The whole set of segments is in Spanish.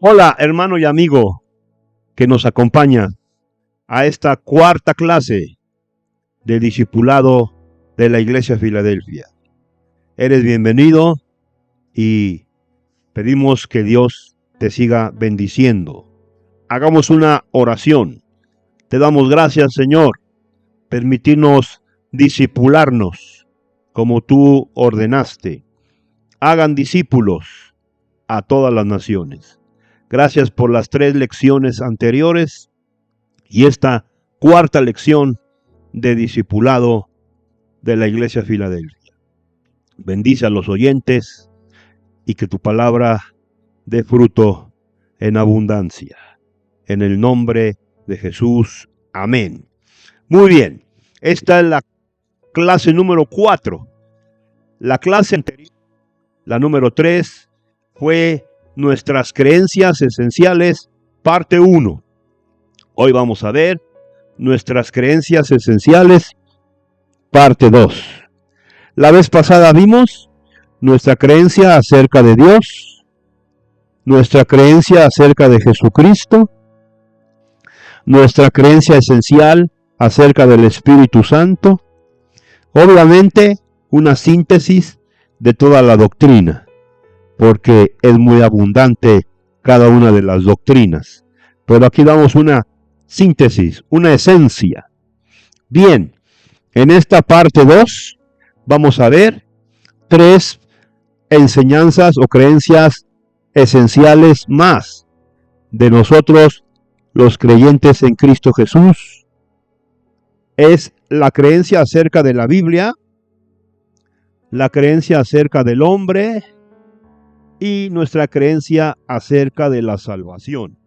Hola, hermano y amigo que nos acompaña a esta cuarta clase de discipulado de la Iglesia Filadelfia. Eres bienvenido y pedimos que Dios te siga bendiciendo. Hagamos una oración. Te damos gracias, Señor, permitirnos discipularnos como tú ordenaste. Hagan discípulos a todas las naciones. Gracias por las 3 lecciones anteriores y esta cuarta lección de discipulado de la Iglesia Filadelfia. Bendice a los oyentes y que tu palabra dé fruto en abundancia. En el nombre de Jesús. Amén. Muy bien. Esta es la clase número 4. La clase anterior, la número 3, fue nuestras creencias esenciales, parte 1. Hoy vamos a ver nuestras creencias esenciales, parte 2. La vez pasada vimos nuestra creencia acerca de Dios, nuestra creencia acerca de Jesucristo, nuestra creencia esencial acerca del Espíritu Santo, obviamente una síntesis de toda la doctrina, porque es muy abundante cada una de las doctrinas. Pero aquí damos una síntesis, una esencia. Bien, en esta parte 2 vamos a ver 3 enseñanzas o creencias esenciales más de nosotros los creyentes en Cristo Jesús. Es la creencia acerca de la Biblia, la creencia acerca del hombre y nuestra creencia acerca de la salvación.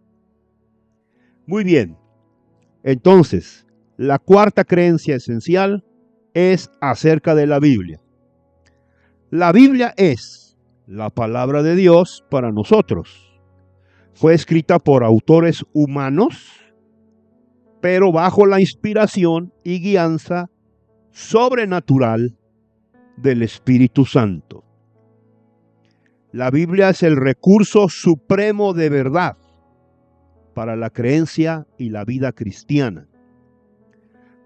Muy bien, entonces, la cuarta creencia esencial es acerca de la Biblia. La Biblia es la palabra de Dios para nosotros. Fue escrita por autores humanos, pero bajo la inspiración y guianza sobrenatural del Espíritu Santo. La Biblia es el recurso supremo de verdad para la creencia y la vida cristiana.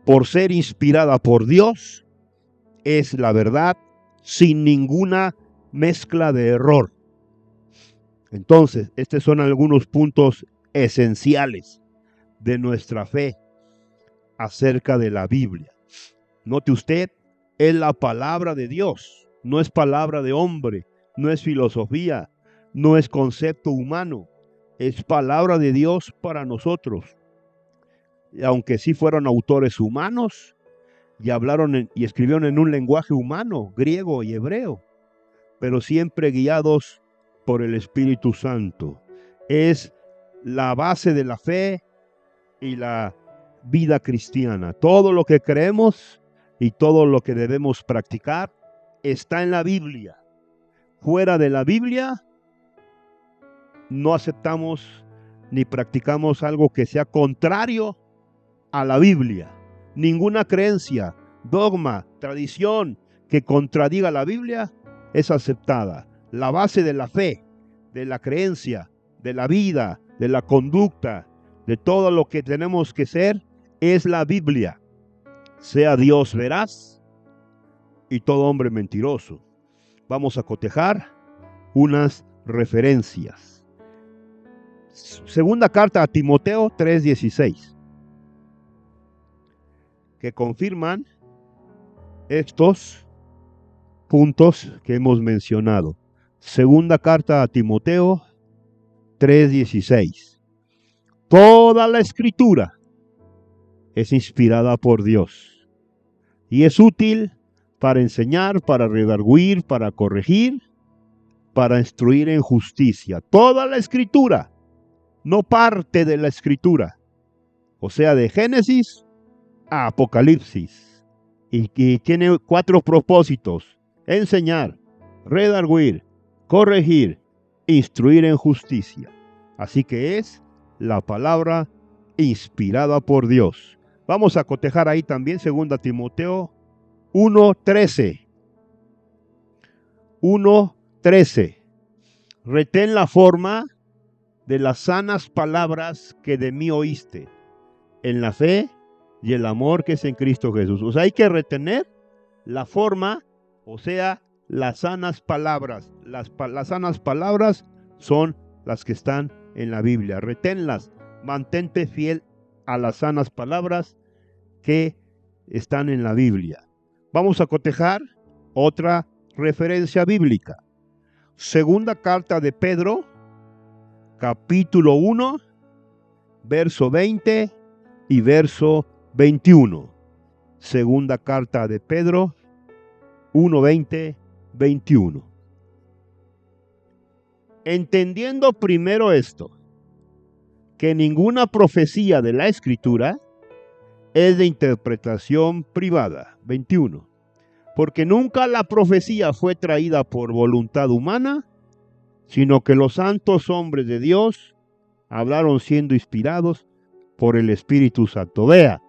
Por ser inspirada por Dios, es la verdad sin ninguna mezcla de error. Entonces, estos son algunos puntos esenciales de nuestra fe acerca de la Biblia. Note usted, es la palabra de Dios, no es palabra de hombre, no es filosofía, no es concepto humano, es palabra de Dios para nosotros. Y aunque sí fueron autores humanos y hablaron y escribieron en un lenguaje humano, griego y hebreo, pero siempre guiados por el Espíritu Santo. Es la base de la fe y la vida cristiana. Todo lo que creemos y todo lo que debemos practicar está en la Biblia. Fuera de la Biblia no aceptamos ni practicamos algo que sea contrario a la Biblia. Ninguna creencia, dogma, tradición que contradiga la Biblia es aceptada. La base de la fe, de la creencia, de la vida, de la conducta, de todo lo que tenemos que ser, es la Biblia. Sea Dios veraz y todo hombre mentiroso. Vamos a cotejar unas referencias. Segunda carta a Timoteo 3:16, que confirman estos puntos que hemos mencionado. Segunda carta a Timoteo 3:16. Toda la escritura es inspirada por Dios y es útil para enseñar, para redarguir, para corregir, para instruir en justicia. Toda la escritura, no parte de la escritura, o sea, de Génesis a Apocalipsis, y que tiene 4 propósitos: enseñar, redarguir, corregir, instruir en justicia. Así que es la palabra inspirada por Dios. Vamos a cotejar ahí también 2 Timoteo 1:13. 1:13. Retén la forma de las sanas palabras que de mí oíste, en la fe y el amor que es en Cristo Jesús. O sea, hay que retener la forma, o sea, las sanas palabras. Las sanas palabras son las que están en la Biblia. Reténlas, mantente fiel a las sanas palabras que están en la Biblia. Vamos a cotejar otra referencia bíblica. Segunda carta de Pedro, capítulo 1, verso 20 y verso 21. Segunda carta de Pedro, 1, 20, 21. Entendiendo primero esto, que ninguna profecía de la Escritura es de interpretación privada. 21. Porque nunca la profecía fue traída por voluntad humana, sino que los santos hombres de Dios hablaron siendo inspirados por el Espíritu Santo. Vea,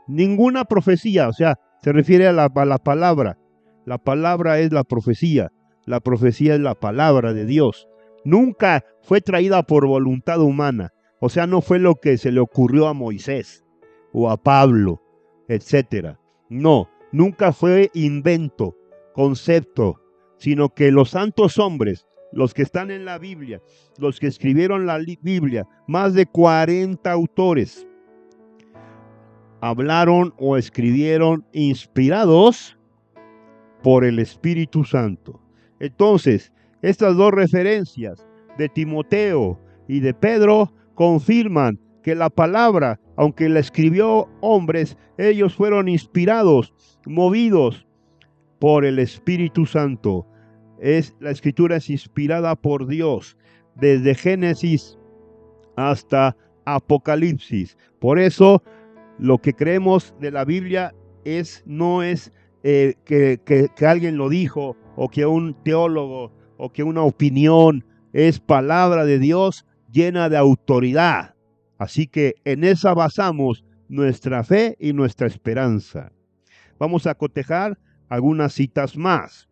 ninguna profecía, o sea, se refiere a la palabra. La palabra es la profecía es la palabra de Dios. Nunca fue traída por voluntad humana, o sea, no fue lo que se le ocurrió a Moisés o a Pablo, etcétera. No, nunca fue invento, concepto, sino que los santos hombres, los que están en la Biblia, los que escribieron la Biblia, más de 40 autores, hablaron o escribieron inspirados por el Espíritu Santo. Entonces, estas dos referencias de Timoteo y de Pedro confirman que la palabra, aunque la escribió hombres, ellos fueron inspirados, movidos por el Espíritu Santo. La escritura es inspirada por Dios, desde Génesis hasta Apocalipsis. Por eso, lo que creemos de la Biblia no es que alguien lo dijo, o que un teólogo, o que una opinión. Es palabra de Dios llena de autoridad. Así que en esa basamos nuestra fe y nuestra esperanza. Vamos a cotejar algunas citas más.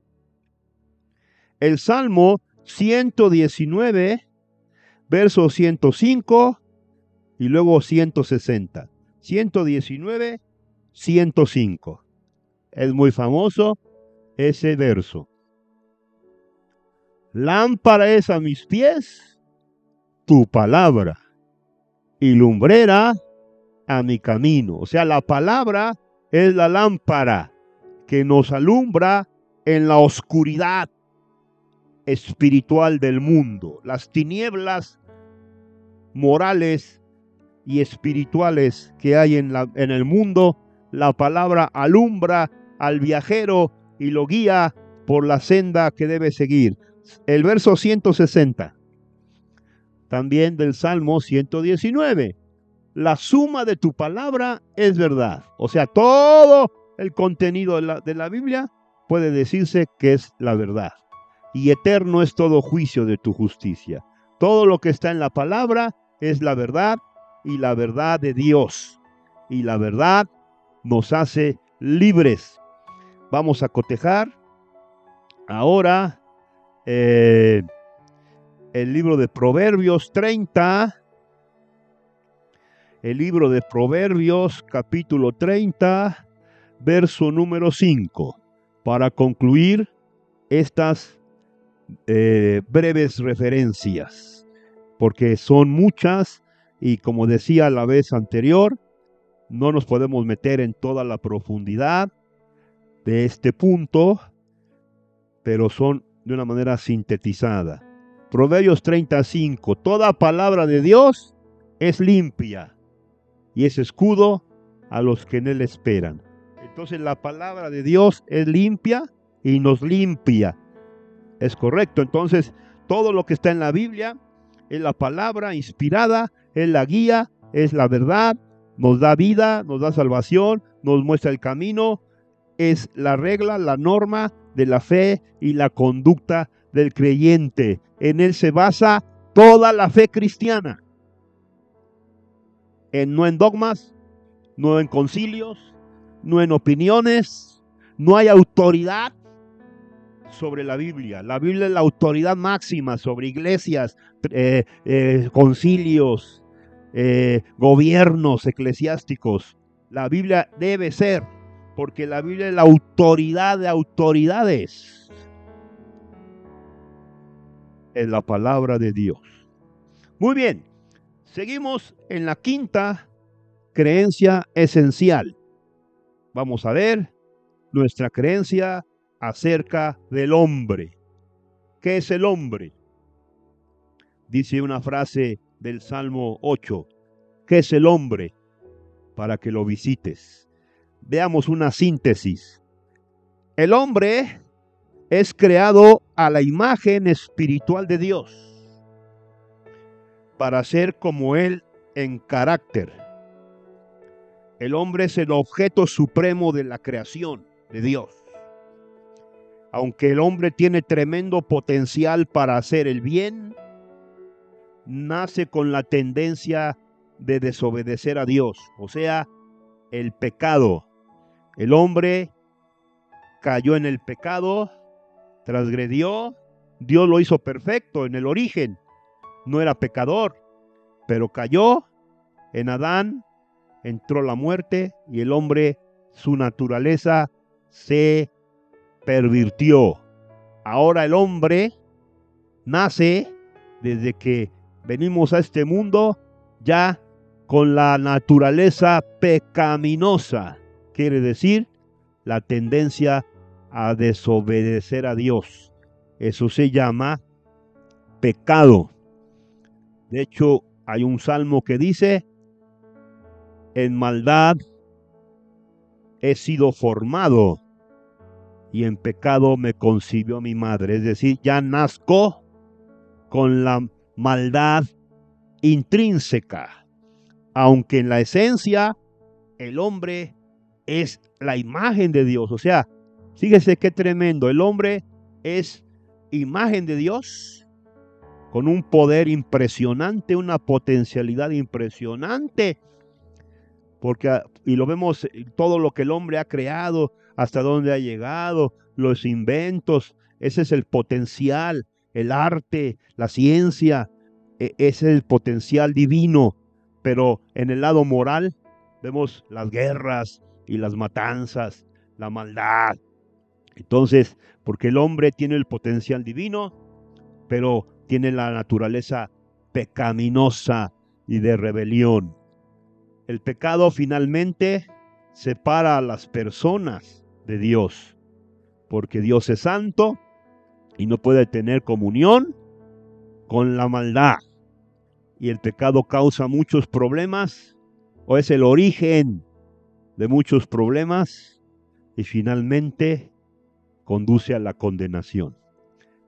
El Salmo 119, verso 105 y luego 160. 119, 105. Es muy famoso ese verso. Lámpara es a mis pies tu palabra y lumbrera a mi camino. O sea, la palabra es la lámpara que nos alumbra en la oscuridad espiritual del mundo. Las tinieblas morales y espirituales que hay en el mundo, la palabra alumbra al viajero y lo guía por la senda que debe seguir. El verso 160, también del Salmo 119. La suma de tu palabra es verdad. O sea, todo el contenido de la Biblia puede decirse que es la verdad. Y eterno es todo juicio de tu justicia. Todo lo que está en la palabra es la verdad y la verdad de Dios. Y la verdad nos hace libres. Vamos a cotejar ahora el libro de Proverbios 30. El libro de Proverbios, capítulo 30, verso número 5. Para concluir estas breves referencias, porque son muchas y, como decía la vez anterior, no nos podemos meter en toda la profundidad de este punto, pero son de una manera sintetizada. Proverbios 35. Toda palabra de Dios es limpia y es escudo a los que en él esperan. Entonces la palabra de Dios es limpia y nos limpia. Es correcto. Entonces todo lo que está en la Biblia es la palabra inspirada, es la guía, es la verdad, nos da vida, nos da salvación, nos muestra el camino, es la regla, la norma de la fe y la conducta del creyente. En él se basa toda la fe cristiana. No en dogmas, no en concilios, no en opiniones, no hay autoridad sobre la Biblia. La Biblia es la autoridad máxima sobre iglesias, concilios, gobiernos eclesiásticos. La Biblia debe ser, porque la Biblia es la autoridad de autoridades. Es la palabra de Dios. Muy bien, seguimos en la quinta creencia esencial. Vamos a ver nuestra creencia acerca del hombre. ¿Qué es el hombre? Dice una frase del Salmo 8. ¿Qué es el hombre? Para que lo visites. Veamos una síntesis. El hombre es creado a la imagen espiritual de Dios, para ser como Él en carácter. El hombre es el objeto supremo de la creación de Dios. Aunque el hombre tiene tremendo potencial para hacer el bien, nace con la tendencia de desobedecer a Dios, o sea, el pecado. El hombre cayó en el pecado, transgredió, Dios lo hizo perfecto en el origen, no era pecador, pero cayó en Adán, entró la muerte y el hombre, su naturaleza se pervirtió. Ahora el hombre nace, desde que venimos a este mundo, ya con la naturaleza pecaminosa, quiere decir la tendencia a desobedecer a Dios. Eso se llama pecado. De hecho, hay un salmo que dice: en maldad he sido formado y en pecado me concibió mi madre. Es decir, ya nazco con la maldad intrínseca, aunque en la esencia el hombre es la imagen de Dios. O sea, fíjese qué tremendo, el hombre es imagen de Dios, con un poder impresionante, una potencialidad impresionante, porque, y lo vemos, todo lo que el hombre ha creado, hasta dónde ha llegado, los inventos, ese es el potencial, el arte, la ciencia, ese es el potencial divino. Pero en el lado moral vemos las guerras y las matanzas, la maldad. Entonces, porque el hombre tiene el potencial divino, pero tiene la naturaleza pecaminosa y de rebelión. El pecado finalmente separa a las personas de Dios, porque Dios es santo y no puede tener comunión con la maldad. Y el pecado causa muchos problemas, o es el origen de muchos problemas, y finalmente conduce a la condenación.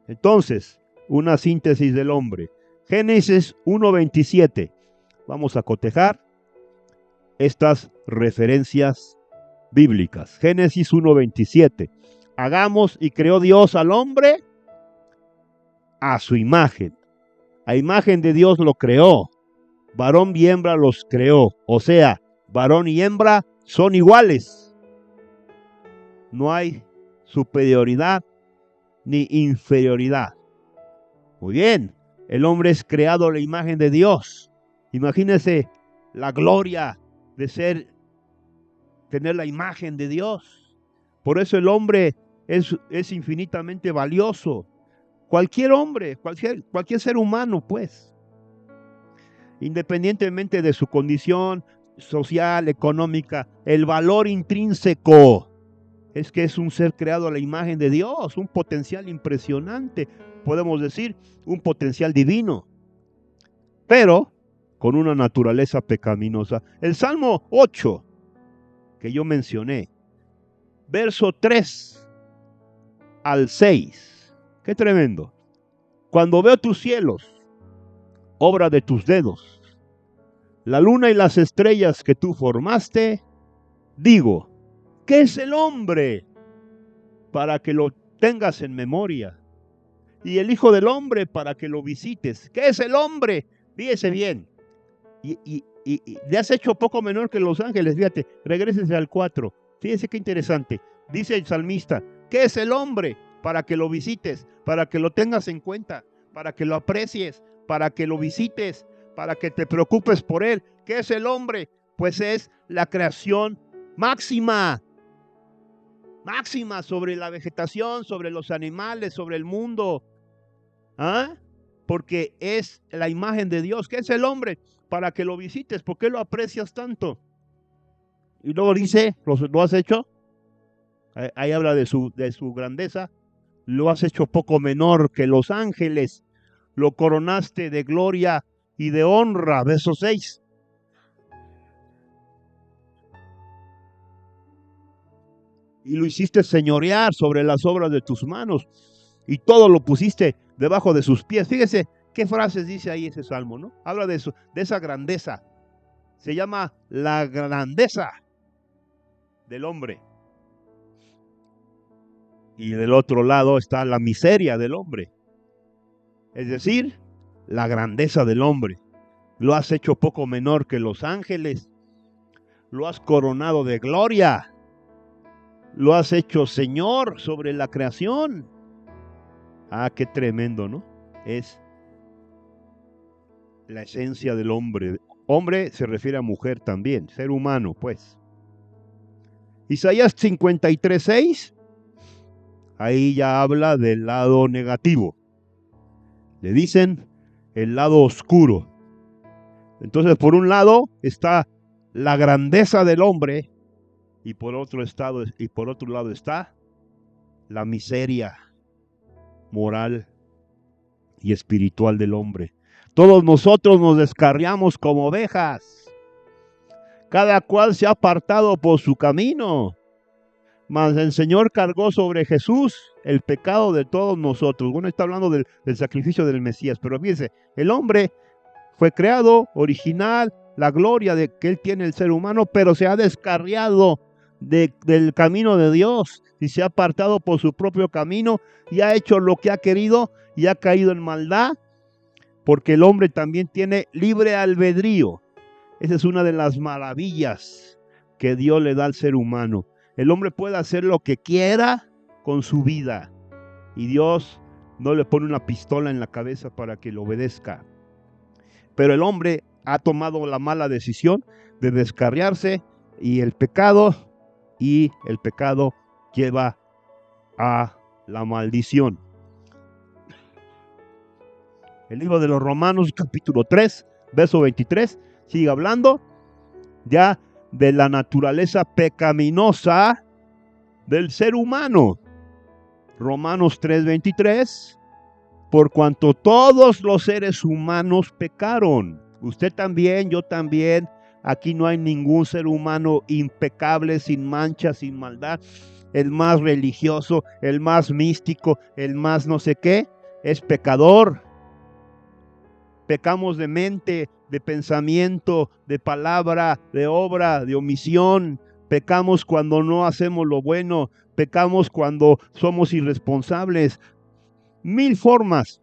Entonces, una síntesis del hombre. Génesis 1:27. Vamos a cotejar estas referencias bíblicas. Génesis 1:27. Hagamos y creó Dios al hombre a su imagen. A imagen de Dios lo creó. Varón y hembra los creó. O sea, varón y hembra son iguales. No hay superioridad ni inferioridad. Muy bien, el hombre es creado a la imagen de Dios. Imagínense la gloria de tener la imagen de Dios. Por eso el hombre es infinitamente valioso. Cualquier hombre, cualquier ser humano, pues, independientemente de su condición social, económica, el valor intrínseco es que es un ser creado a la imagen de Dios, un potencial impresionante, podemos decir, un potencial divino, pero con una naturaleza pecaminosa. El Salmo 8, que yo mencioné, verso 3 al 6, qué tremendo. Cuando veo tus cielos, obra de tus dedos, la luna y las estrellas que tú formaste, digo, ¿qué es el hombre para que lo tengas en memoria? Y el Hijo del Hombre para que lo visites. ¿Qué es el hombre? Fíjese bien. Y le has hecho poco menor que los ángeles. Fíjate, regrésese al 4. Fíjese qué interesante. Dice el salmista, ¿qué es el hombre? para que lo visites, para que lo tengas en cuenta, para que lo aprecies, para que lo visites, para que te preocupes por él. ¿Qué es el hombre? Pues es la creación máxima sobre la vegetación, sobre los animales, sobre el mundo. ¿Ah? Porque es la imagen de Dios. ¿Qué es el hombre? Para que lo visites. ¿Por qué lo aprecias tanto? Y luego dice, ¿lo has hecho? Ahí habla de su grandeza. Lo has hecho poco menor que los ángeles. Lo coronaste de gloria y de honra. Verso 6. Y lo hiciste señorear sobre las obras de tus manos. Y todo lo pusiste debajo de sus pies. Fíjese qué frases dice ahí ese salmo, ¿no? Habla de esa grandeza. Se llama la grandeza del hombre. Y del otro lado está la miseria del hombre. Es decir, la grandeza del hombre. Lo has hecho poco menor que los ángeles. Lo has coronado de gloria. Lo has hecho Señor sobre la creación. Ah, qué tremendo, ¿no? Es la esencia del hombre. Hombre se refiere a mujer también, ser humano, pues. Isaías 53:6, ahí ya habla del lado negativo. Le dicen el lado oscuro. Entonces, por un lado está la grandeza del hombre y por otro lado está la miseria moral y espiritual del hombre. Todos nosotros nos descarriamos como ovejas. Cada cual se ha apartado por su camino. Mas el Señor cargó sobre Jesús el pecado de todos nosotros. Bueno, está hablando del sacrificio del Mesías. Pero fíjense, el hombre fue creado, original, la gloria de que él tiene el ser humano, pero se ha descarriado del camino de Dios y se ha apartado por su propio camino y ha hecho lo que ha querido y ha caído en maldad, porque el hombre también tiene libre albedrío. Esa es una de las maravillas que Dios le da al ser humano. El hombre puede hacer lo que quiera con su vida y Dios no le pone una pistola en la cabeza para que lo obedezca. Pero el hombre ha tomado la mala decisión de descarriarse y el pecado lleva a la maldición. El libro de los Romanos, capítulo 3, verso 23, sigue hablando ya de la naturaleza pecaminosa del ser humano. Romanos 3:23, por cuanto todos los seres humanos pecaron. Usted también, yo también. Aquí no hay ningún ser humano impecable, sin mancha, sin maldad. El más religioso, el más místico, el más no sé qué, es pecador. Pecamos de mente, de pensamiento, de palabra, de obra, de omisión. Pecamos cuando no hacemos lo bueno. Pecamos cuando somos irresponsables. 1000 formas.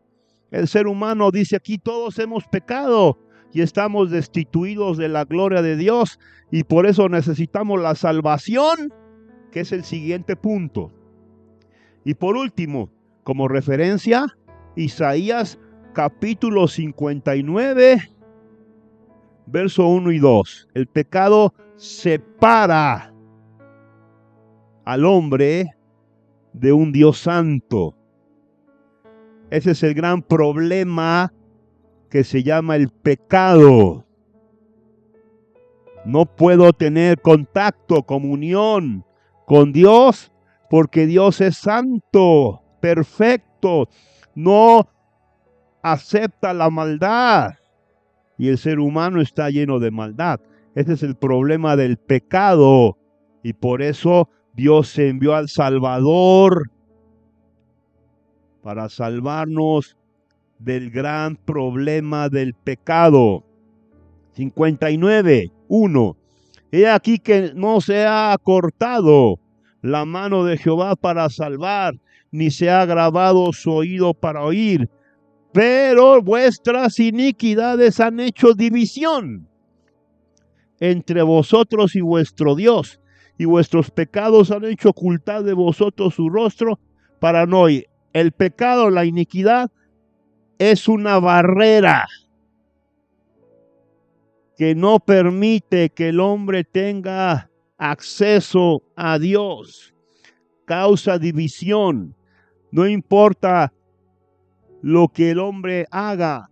El ser humano, dice aquí, todos hemos pecado y estamos destituidos de la gloria de Dios y por eso necesitamos la salvación, que es el siguiente punto. Y por último, como referencia, Isaías capítulo 59, verso 1 y 2. El pecado separa al hombre de un Dios santo. Ese es el gran problema que se llama el pecado. No puedo tener contacto, comunión con Dios porque Dios es santo, perfecto. No acepta la maldad y el ser humano está lleno de maldad. Ese es el problema del pecado y por eso Dios envió al Salvador para salvarnos del gran problema del pecado. 59:1. He aquí que no se ha acortado la mano de Jehová para salvar, ni se ha agravado su oído para oír, pero vuestras iniquidades han hecho división entre vosotros y vuestro Dios, y vuestros pecados han hecho ocultar de vosotros su rostro Paranoia. El pecado, la iniquidad, es una barrera que no permite que el hombre tenga acceso a Dios. Causa división. No importa lo que el hombre haga,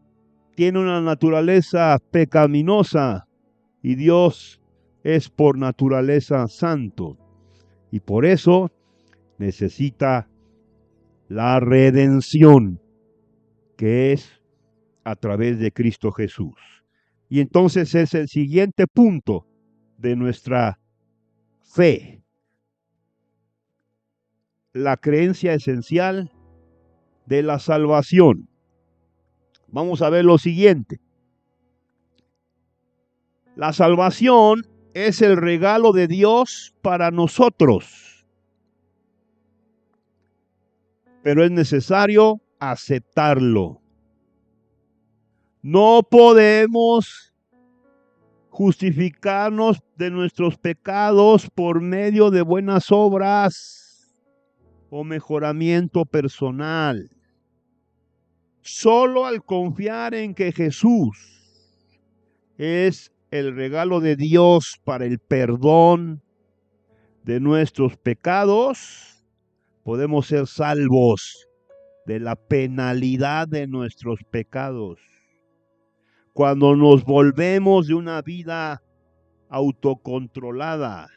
tiene una naturaleza pecaminosa y Dios es por naturaleza santo. Y por eso necesita la redención, que es a través de Cristo Jesús. Y entonces es el siguiente punto de nuestra fe. La creencia esencial de la salvación. Vamos a ver lo siguiente. La salvación es el regalo de Dios para nosotros, pero es necesario aceptarlo. No podemos justificarnos de nuestros pecados por medio de buenas obras o mejoramiento personal. Solo al confiar en que Jesús es el regalo de Dios para el perdón de nuestros pecados, podemos ser salvos de la penalidad de nuestros pecados. Cuando nos volvemos de una vida autocontrolada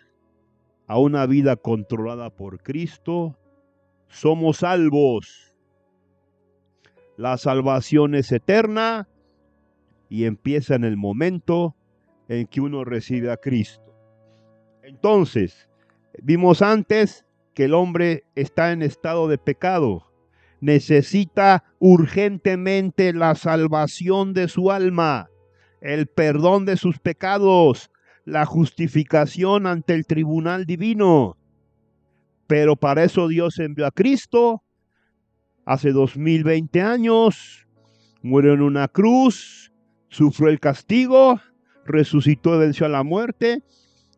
a una vida controlada por Cristo, somos salvos. La salvación es eterna y empieza en el momento en que uno recibe a Cristo. Entonces, vimos antes que el hombre está en estado de pecado. Necesita urgentemente la salvación de su alma, el perdón de sus pecados, la justificación ante el tribunal divino. Pero para eso Dios envió a Cristo hace 2020 años, murió en una cruz, sufrió el castigo, resucitó y venció a la muerte,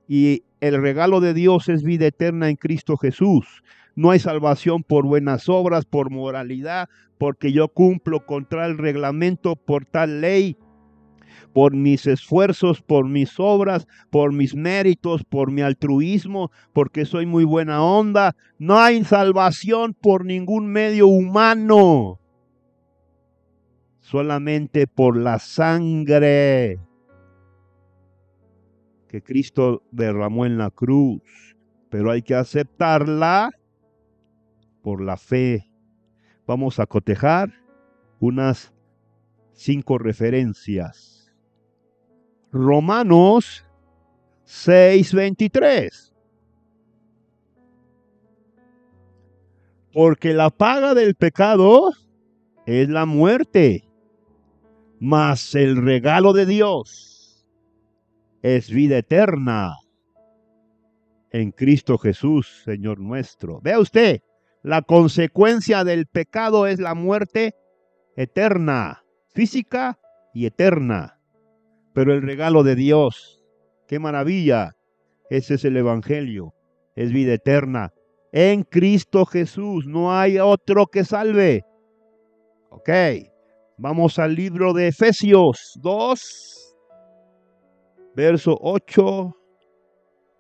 y el regalo de Dios es vida eterna en Cristo Jesús. No hay salvación por buenas obras, por moralidad, porque yo cumplo con tal reglamento, por tal ley, por mis esfuerzos, por mis obras, por mis méritos, por mi altruismo, porque soy muy buena onda. No hay salvación por ningún medio humano, solamente por la sangre que Cristo derramó en la cruz. Pero hay que aceptarla por la fe. Vamos a cotejar unas 5 referencias. Romanos 6:23. Porque la paga del pecado es la muerte, mas el regalo de Dios es vida eterna en Cristo Jesús, Señor nuestro. Vea usted, la consecuencia del pecado es la muerte eterna, física y eterna. Pero el regalo de Dios, qué maravilla, ese es el Evangelio, es vida eterna en Cristo Jesús. No hay otro que salve. Ok, vamos al libro de Efesios 2, verso 8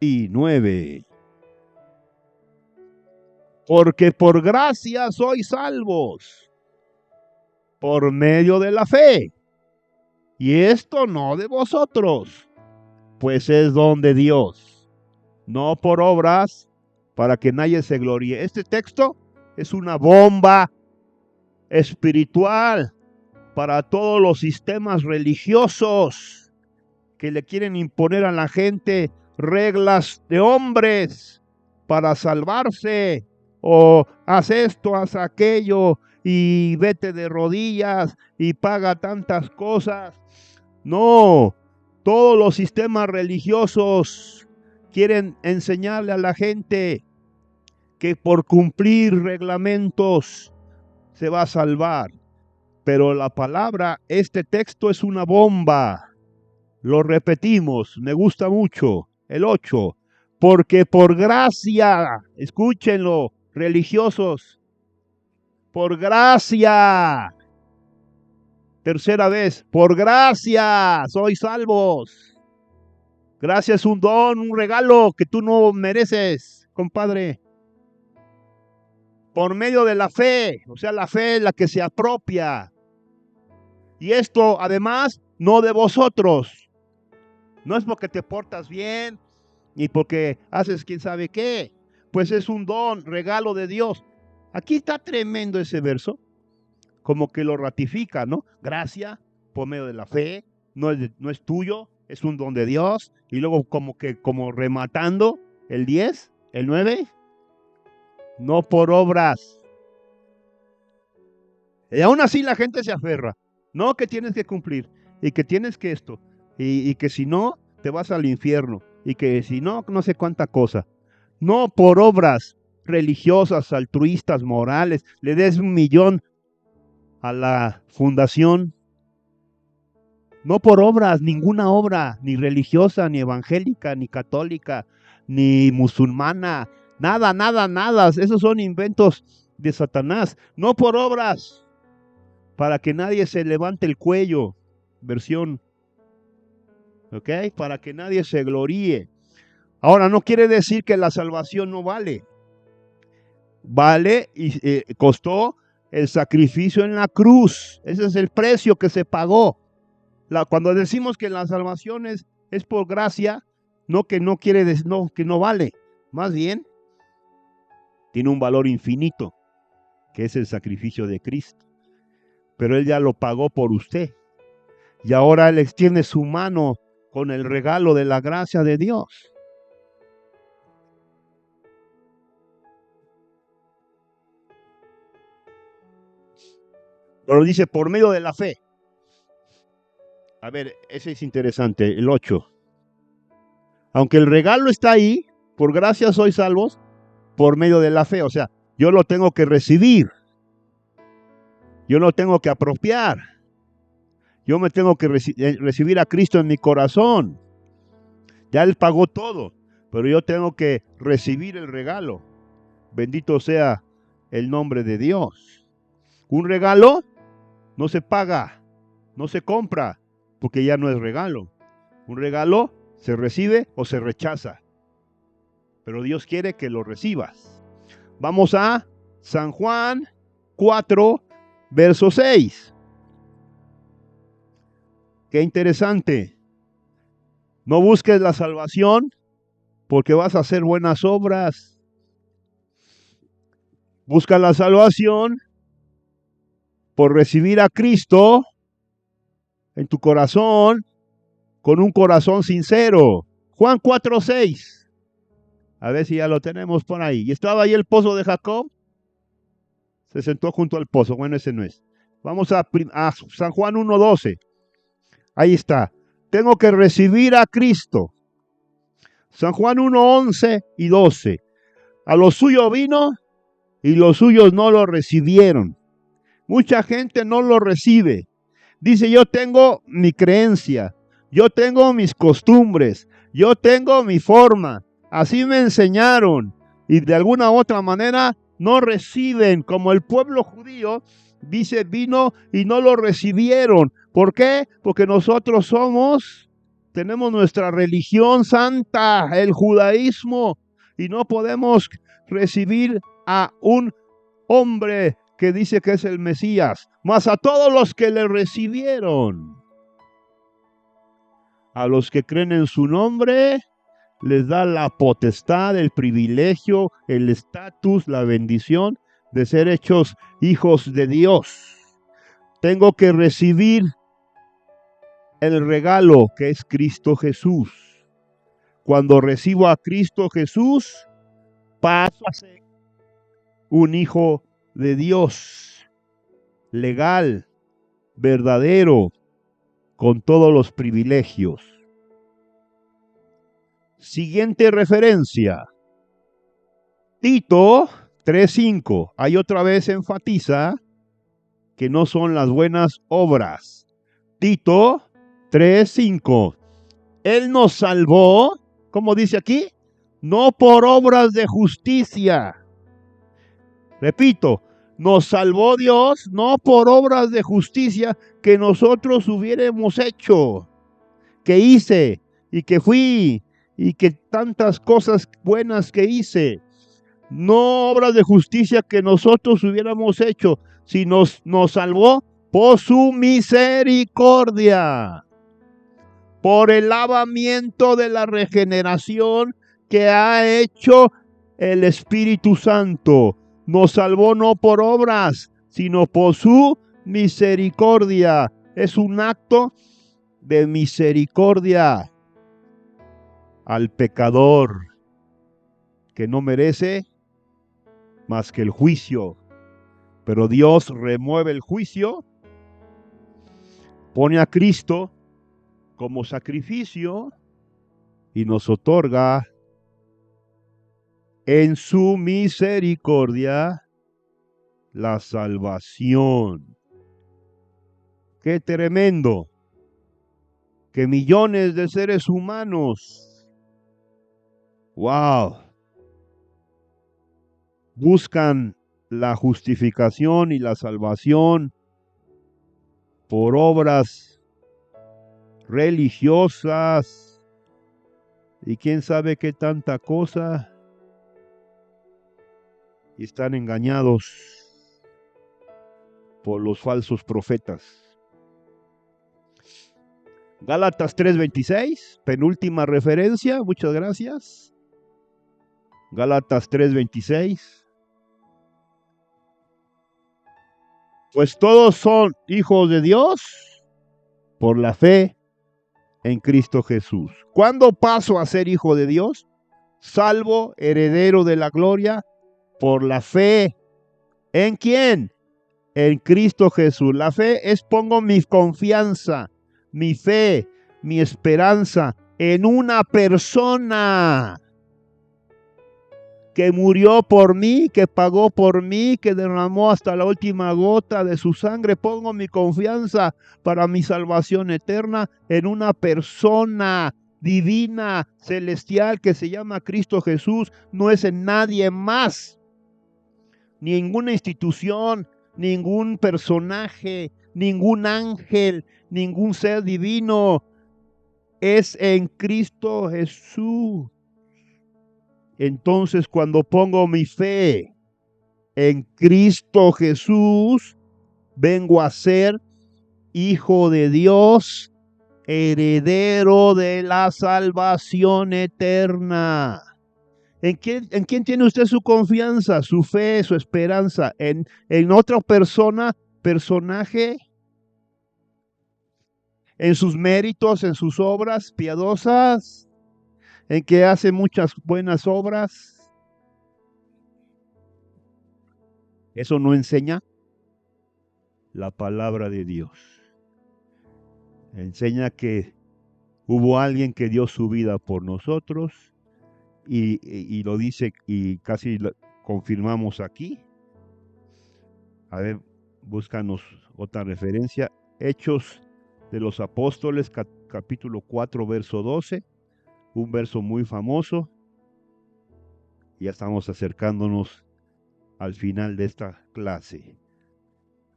y 9. Porque por gracia sois salvos, por medio de la fe. Y esto no de vosotros, pues es don de Dios, no por obras, para que nadie se gloríe. Este texto es una bomba espiritual para todos los sistemas religiosos que le quieren imponer a la gente reglas de hombres para salvarse, o haz esto, haz aquello, y vete de rodillas y paga tantas cosas. No, todos los sistemas religiosos quieren enseñarle a la gente que por cumplir reglamentos se va a salvar. Pero la palabra, este texto es una bomba. Lo repetimos, me gusta mucho. El 8. Porque por gracia, escúchenlo, religiosos, por gracia. Tercera vez, por gracia sois salvos. Gracia es un don, un regalo que tú no mereces, compadre. Por medio de la fe, o sea, la fe es la que se apropia. Y esto, además, no de vosotros. No es porque te portas bien, ni porque haces quién sabe qué. Pues es un don, regalo de Dios. Aquí está tremendo ese verso, como que lo ratifica, ¿no? Gracia por medio de la fe, no es tuyo, es un don de Dios. Y luego como rematando el 10, el 9, no por obras. Y aún así la gente se aferra. No, que tienes que cumplir, y que tienes que esto, y que si no, te vas al infierno, y que si no, no sé cuánta cosa. No por obras religiosas, altruistas, morales, le des 1,000,000 a la fundación. No por obras, ninguna obra, ni religiosa, ni evangélica, ni católica, ni musulmana, nada, nada, nada. Esos son inventos de Satanás. No por obras, para que nadie se levante el cuello, versión, ¿ok? Para que nadie se gloríe. Ahora, no quiere decir que la salvación no vale. Vale y costó el sacrificio en la cruz. Ese es el precio que se pagó. Cuando decimos que la salvación es por gracia, no que no quiere decir, no, que no vale. Más bien, tiene un valor infinito, que es el sacrificio de Cristo. Pero Él ya lo pagó por usted. Y ahora Él extiende su mano con el regalo de la gracia de Dios. Pero dice, por medio de la fe. A ver, ese es interesante, el 8. Aunque el regalo está ahí, por gracia sois salvos, por medio de la fe. O sea, yo lo tengo que recibir. Yo lo tengo que apropiar. Yo me tengo que recibir a Cristo en mi corazón. Ya Él pagó todo, pero yo tengo que recibir el regalo. Bendito sea el nombre de Dios. Un regalo no se paga, no se compra, porque ya no es regalo. Un regalo se recibe o se rechaza. Pero Dios quiere que lo recibas. Vamos a San Juan 4, verso 6. Qué interesante. No busques la salvación porque vas a hacer buenas obras. Busca la salvación por recibir a Cristo en tu corazón con un corazón sincero. Juan 4, 6. A ver si ya lo tenemos por ahí. Y estaba ahí el pozo de Jacob. Se sentó junto al pozo. Bueno, ese no es. Vamos a San Juan 1, 12. Ahí está. Tengo que recibir a Cristo. San Juan 1, 11 y 12. A lo suyo vino y los suyos no lo recibieron. Mucha gente no lo recibe. Dice, yo tengo mi creencia, yo tengo mis costumbres, yo tengo mi forma. Así me enseñaron. Y de alguna u otra manera no reciben, como el pueblo judío, dice, vino y no lo recibieron. ¿Por qué? Porque nosotros tenemos nuestra religión santa, el judaísmo, y no podemos recibir a un hombre que dice que es el Mesías, mas a todos los que le recibieron, a los que creen en su nombre, les da la potestad, el privilegio, el estatus, la bendición de ser hechos hijos de Dios. Tengo que recibir el regalo que es Cristo Jesús. Cuando recibo a Cristo Jesús, paso a ser un hijo de Dios, legal, verdadero, con todos los privilegios. Siguiente referencia. Tito 3:5. Ahí otra vez enfatiza que no son las buenas obras. Tito 3:5. Él nos salvó, como dice aquí, no por obras de justicia. Repito, Nos salvó Dios no por obras de justicia que nosotros hubiéramos hecho, que hice y que fui y que tantas cosas buenas que hice. No obras de justicia que nosotros hubiéramos hecho, sino nos salvó por su misericordia, por el lavamiento de la regeneración que ha hecho el Espíritu Santo. Nos salvó no por obras, sino por su misericordia. Es un acto de misericordia al pecador que no merece más que el juicio. Pero Dios remueve el juicio, pone a Cristo como sacrificio y nos otorga en su misericordia la salvación. ¡Qué tremendo! Que millones de seres humanos, ¡wow!, buscan la justificación y la salvación por obras religiosas y quién sabe qué tanta cosa, y están engañados por los falsos profetas. Gálatas 3:26, penúltima referencia, muchas gracias. Gálatas 3:26. Pues todos son hijos de Dios por la fe en Cristo Jesús. ¿Cuándo paso a ser hijo de Dios? Salvo, heredero de la gloria, por la fe. ¿En quién? En Cristo Jesús. La fe es pongo mi confianza, mi fe, mi esperanza en una persona que murió por mí, que pagó por mí, que derramó hasta la última gota de su sangre. Pongo mi confianza para mi salvación eterna en una persona divina, celestial, que se llama Cristo Jesús. No es en nadie más, ninguna institución, ningún personaje, ningún ángel, ningún ser divino. Es en Cristo Jesús. Entonces, cuando pongo mi fe en Cristo Jesús, vengo a ser hijo de Dios, heredero de la salvación eterna. ¿En quién tiene usted su confianza, su fe, su esperanza? ¿En otra persona, personaje? ¿En sus méritos, en sus obras piadosas? ¿En que hace muchas buenas obras? Eso no enseña la palabra de Dios. Enseña que hubo alguien que dio su vida por nosotros y lo dice y casi lo confirmamos aquí. A ver, búscanos otra referencia. Hechos de los Apóstoles, capítulo 4, verso 12. Un verso muy famoso. Ya estamos acercándonos al final de esta clase.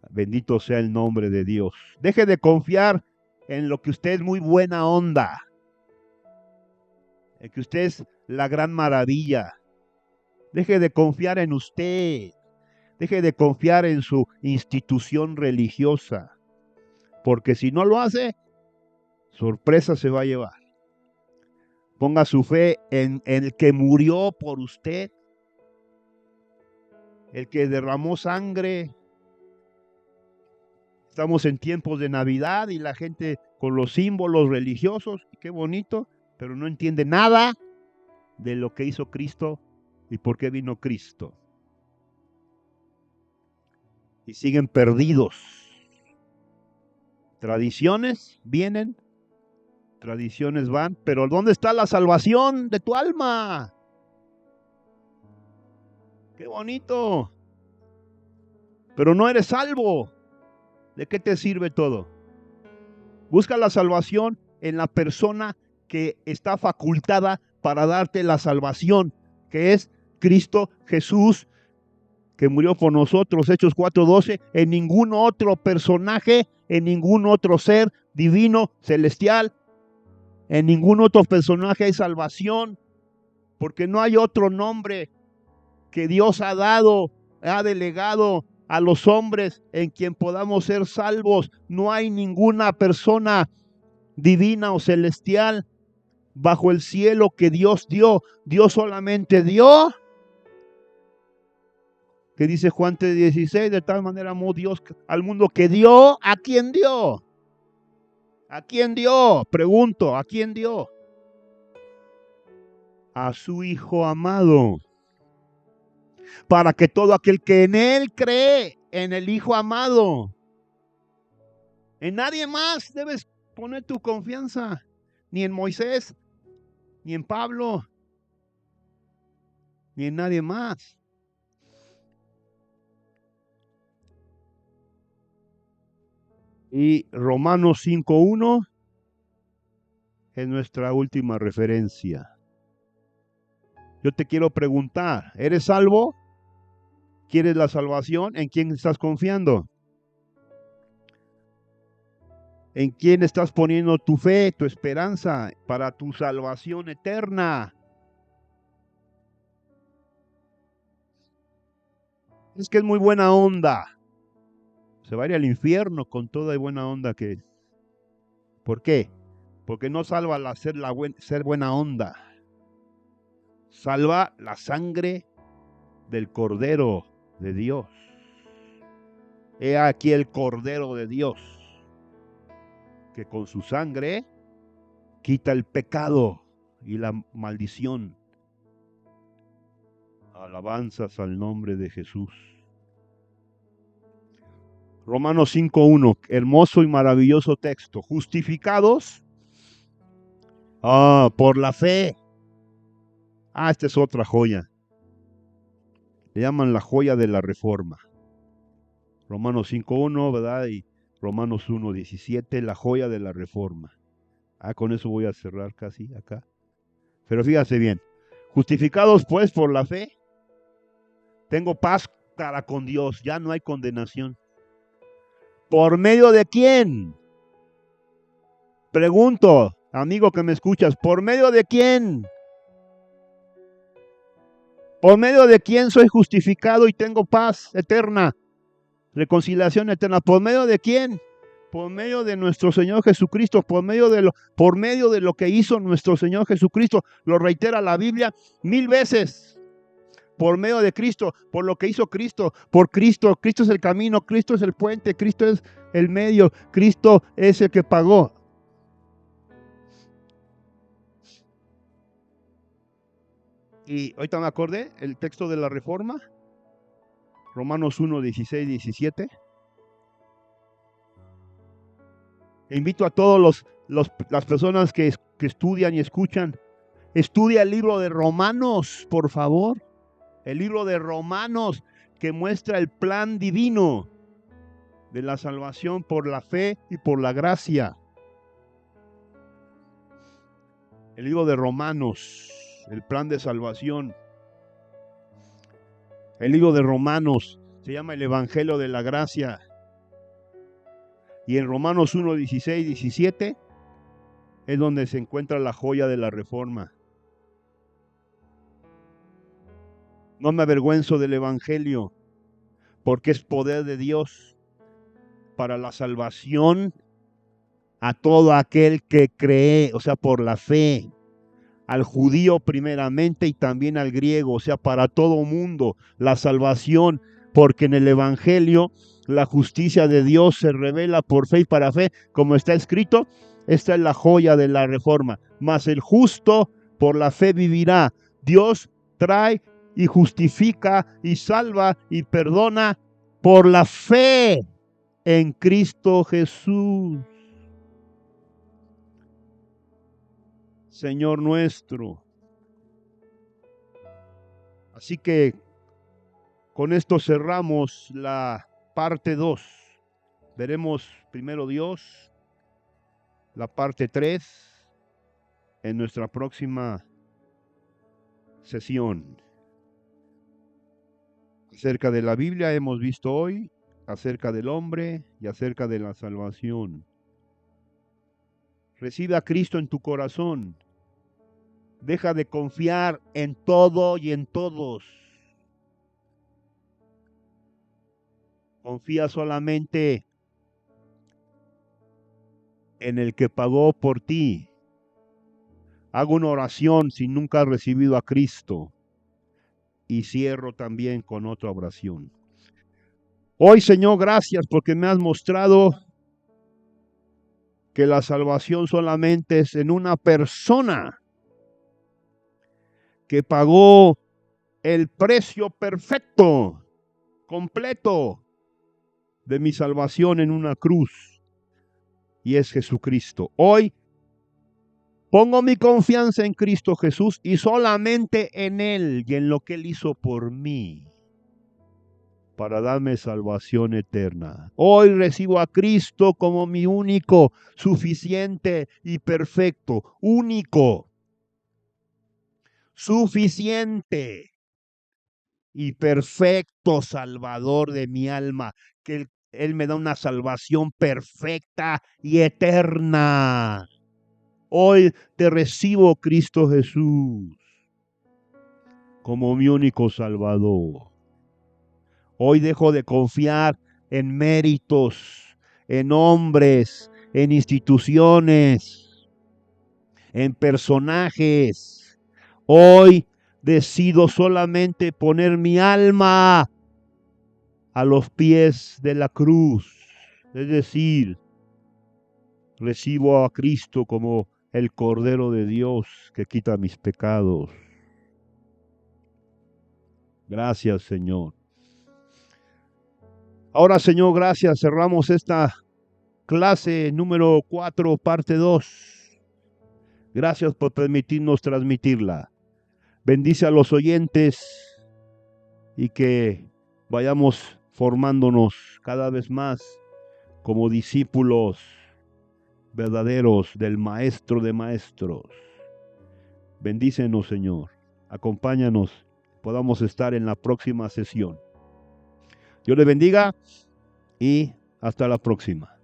Bendito sea el nombre de Dios. Deje de confiar en lo que usted es muy buena onda, en que usted es la gran maravilla. Deje de confiar en usted. Deje de confiar en su institución religiosa, porque si no lo hace, sorpresa se va a llevar. Ponga su fe en el que murió por usted, el que derramó sangre. Estamos en tiempos de Navidad y la gente con los símbolos religiosos, qué bonito, pero no entiende nada de lo que hizo Cristo y por qué vino Cristo. Y siguen perdidos. Tradiciones vienen, tradiciones van, pero ¿dónde está la salvación de tu alma? ¡Qué bonito! Pero no eres salvo. ¿De qué te sirve todo? Busca la salvación en la persona que está facultada para darte la salvación, que es Cristo Jesús, que murió por nosotros, Hechos 4:12, en ningún otro personaje, en ningún otro ser divino, celestial, en ningún otro personaje hay salvación, porque no hay otro nombre que Dios ha dado, ha delegado a los hombres en quien podamos ser salvos. No hay ninguna persona divina o celestial bajo el cielo que Dios dio. Dios solamente dio, que dice Juan 3:16, de tal manera amó Dios al mundo que dio. ¿A quién dio? ¿A quién dio? Pregunto, ¿a quién dio? A su Hijo amado, para que todo aquel que en Él cree, en el Hijo amado, en nadie más debes poner tu confianza, ni en Moisés, ni en Pablo, ni en nadie más. Y Romanos 5:1 es nuestra última referencia. Yo te quiero preguntar, ¿eres salvo? ¿Quieres la salvación? ¿En quién estás confiando? ¿En quién estás poniendo tu fe, tu esperanza para tu salvación eterna? Es que es muy buena onda. Se va a ir al infierno con toda buena onda que... ¿Por qué? Porque no salva ser buena onda. Salva la sangre del Cordero de Dios. He aquí el Cordero de Dios, que con su sangre quita el pecado y la maldición. Alabanzas al nombre de Jesús. Romanos 5:1, hermoso y maravilloso texto. Justificados por la fe. Esta es otra joya. Le llaman la joya de la reforma. Romanos 5:1, ¿verdad? Y Romanos 1:17, la joya de la reforma. Con eso voy a cerrar casi acá. Pero fíjate bien. Justificados pues por la fe, tengo paz para con Dios, ya no hay condenación. ¿Por medio de quién? Pregunto, amigo que me escuchas, ¿por medio de quién? ¿Por medio de quién soy justificado y tengo paz eterna? Reconciliación eterna. ¿Por medio de quién? Por medio de nuestro Señor Jesucristo, por medio de lo que hizo nuestro Señor Jesucristo. Lo reitera la Biblia 1000 veces. Por medio de Cristo, por lo que hizo Cristo, por Cristo. Cristo es el camino, Cristo es el puente, Cristo es el medio, Cristo es el que pagó. Y ahorita me acordé, el texto de la Reforma, Romanos 1:16-17. Invito a todos las personas que estudian y escuchan, estudia el libro de Romanos, por favor. El libro de Romanos, que muestra el plan divino de la salvación por la fe y por la gracia. El libro de Romanos, el plan de salvación. El libro de Romanos se llama el Evangelio de la Gracia. Y en Romanos 1:16-17 es donde se encuentra la joya de la reforma. No me avergüenzo del Evangelio, porque es poder de Dios para la salvación a todo aquel que cree, o sea, por la fe, al judío primeramente y también al griego, o sea, para todo mundo, la salvación, porque en el Evangelio la justicia de Dios se revela por fe y para fe, como está escrito. Esta es la joya de la reforma. Mas el justo por la fe vivirá. Dios trae y justifica y salva y perdona por la fe en Cristo Jesús, Señor nuestro. Así que con esto cerramos la parte 2. Veremos primero Dios, la parte 3, en nuestra próxima sesión. Acerca de la Biblia hemos visto hoy, acerca del hombre y acerca de la salvación. Recibe a Cristo en tu corazón. Deja de confiar en todo y en todos. Confía solamente en el que pagó por ti. Hago una oración si nunca has recibido a Cristo. Y cierro también con otra oración. Hoy, Señor, gracias porque me has mostrado que la salvación solamente es en una persona que pagó el precio perfecto, completo de mi salvación en una cruz, y es Jesucristo. Hoy pongo mi confianza en Cristo Jesús y solamente en Él y en lo que Él hizo por mí para darme salvación eterna. Hoy recibo a Cristo como mi único, suficiente y perfecto, único, suficiente y perfecto Salvador de mi alma, que Él me da una salvación perfecta y eterna. Hoy te recibo, Cristo Jesús, como mi único Salvador. Hoy dejo de confiar en méritos, en hombres, en instituciones, en personajes. Hoy decido solamente poner mi alma a los pies de la cruz. Es decir, recibo a Cristo como el Cordero de Dios que quita mis pecados. Gracias, Señor. Ahora, Señor, gracias. Cerramos esta clase número 4, parte 2. Gracias por permitirnos transmitirla. Bendice a los oyentes y que vayamos formándonos cada vez más como discípulos verdaderos del Maestro de Maestros. Bendícenos, Señor. Acompáñanos. Podamos estar en la próxima sesión. Dios les bendiga y hasta la próxima.